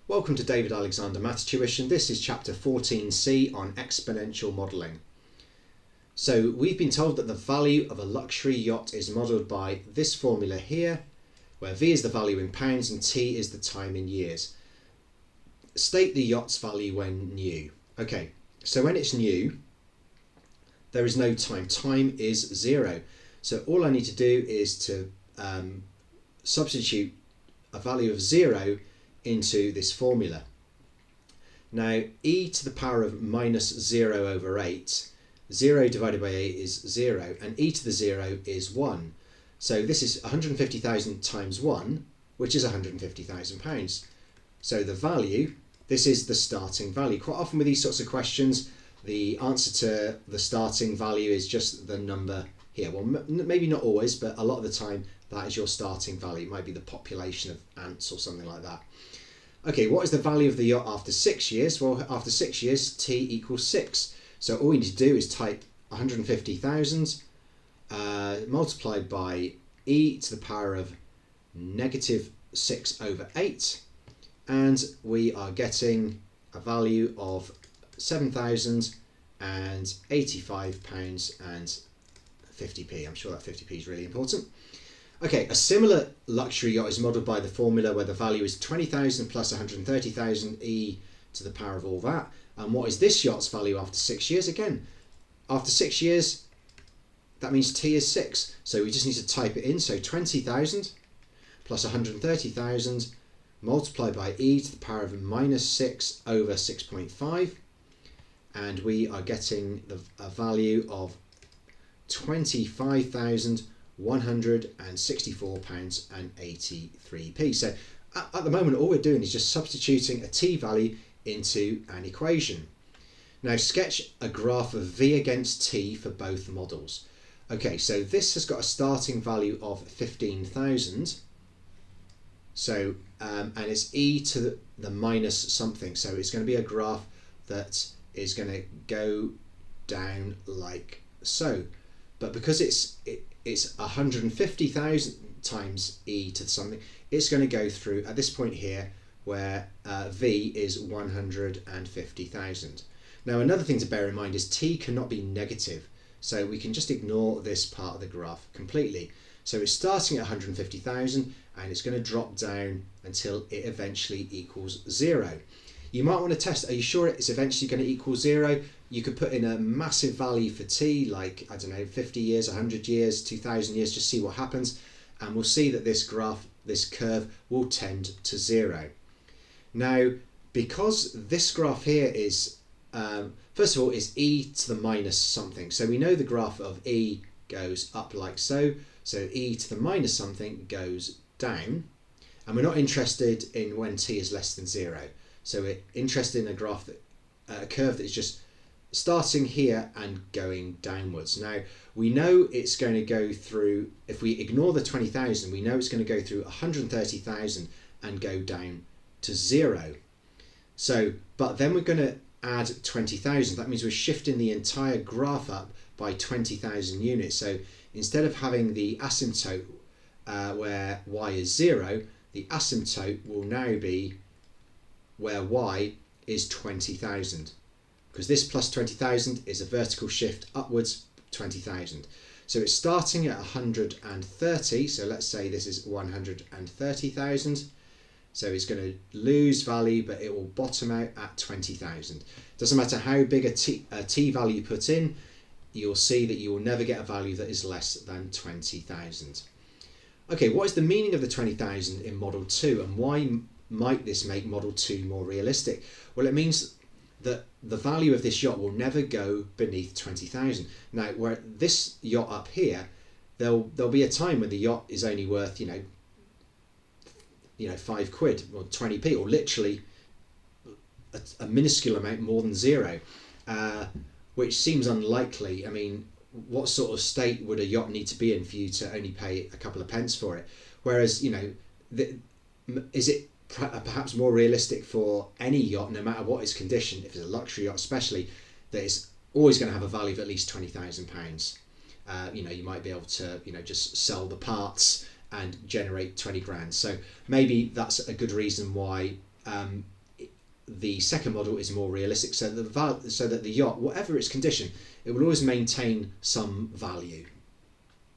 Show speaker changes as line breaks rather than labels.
Welcome to David Alexander Maths Tuition. This is chapter 14C on exponential modelling. So we've been told that the value of a luxury yacht is modelled by this formula here, where V is the value in pounds and T is the time in years. State the yacht's value when new. Okay, so when it's new, there is no time. Time is 0. So all I need to do is to substitute a value of 0 into this formula. Now e to the power of minus 0 over 8, 0 divided by 8 is 0, and e to the 0 is 1. So this is 150,000 times 1, which is £150,000. So the value, this is the starting value. Quite often with these sorts of questions, the answer to the starting value is just the number here. Well, maybe not always, but a lot of the time that is your starting value. It might be the population of ants or something like that. Okay, what is the value of the yacht after 6 years? Well, after 6 years, t equals 6. So all we need to do is type 150,000 multiplied by e to the power of negative 6 over 8. And we are getting a value of £7,085.50. I'm sure that 50p is really important. Okay, a similar luxury yacht is modelled by the formula where the value is 20,000 plus 130,000 e to the power of all that. And what is this yacht's value after 6 years? Again, after 6 years, that means t is 6. So we just need to type it in. So 20,000 plus 130,000 multiplied by e to the power of minus 6 over 6.5. And we are getting a value of £25,164.83. So at the moment, all we're doing is just substituting a t value into an equation. Now sketch a graph of v against t for both models. Okay, so this has got a starting value of 15,000. So and it's e to the minus something. So it's going to be a graph that is going to go down like so. But because it's 150,000 times e to something, it's going to go through at this point here where v is 150,000. Now another thing to bear in mind is t cannot be negative, so we can just ignore this part of the graph completely. So it's starting at 150,000 and it's going to drop down until it eventually equals 0. You might want to test, are you sure it's eventually going to equal 0? You could put in a massive value for t, like, I don't know, 50 years, 100 years, 2,000 years, just see what happens. And we'll see that this graph, this curve, will tend to 0. Now, because this graph here is, first of all, is e to the minus something. So we know the graph of e goes up like so. So e to the minus something goes down. And we're not interested in when t is less than 0. So we're interested in a graph that, a curve that is just starting here and going downwards. Now we know it's going to go through, if we ignore the 20,000, we know it's going to go through 130,000 and go down to 0. So, but then we're going to add 20,000. That means we're shifting the entire graph up by 20,000 units. So instead of having the asymptote where y is 0, the asymptote will now be where y is 20,000, because this plus 20,000 is a vertical shift upwards 20,000. So it's starting at 130, so let's say this is 130,000. So it's going to lose value, but it will bottom out at 20,000. Doesn't matter how big a t value you put in, you'll see that you will never get a value that is less than 20,000. Okay, what is the meaning of the 20,000 in model 2, and why might this make model 2 more realistic? Well, it means that the value of this yacht will never go beneath 20,000. Now, where this yacht up here, there'll be a time when the yacht is only worth, you know, £5 or 20p, or literally a minuscule amount more than 0, which seems unlikely. I mean, what sort of state would a yacht need to be in for you to only pay a couple of pence for it? Whereas, you know, is it perhaps more realistic for any yacht, no matter what its condition, if it's a luxury yacht especially, that it's always going to have a value of at least £20,000. You know, you might be able to, you know, just sell the parts and generate 20 grand. So maybe that's a good reason why the second model is more realistic, so that the yacht, whatever its condition, it will always maintain some value.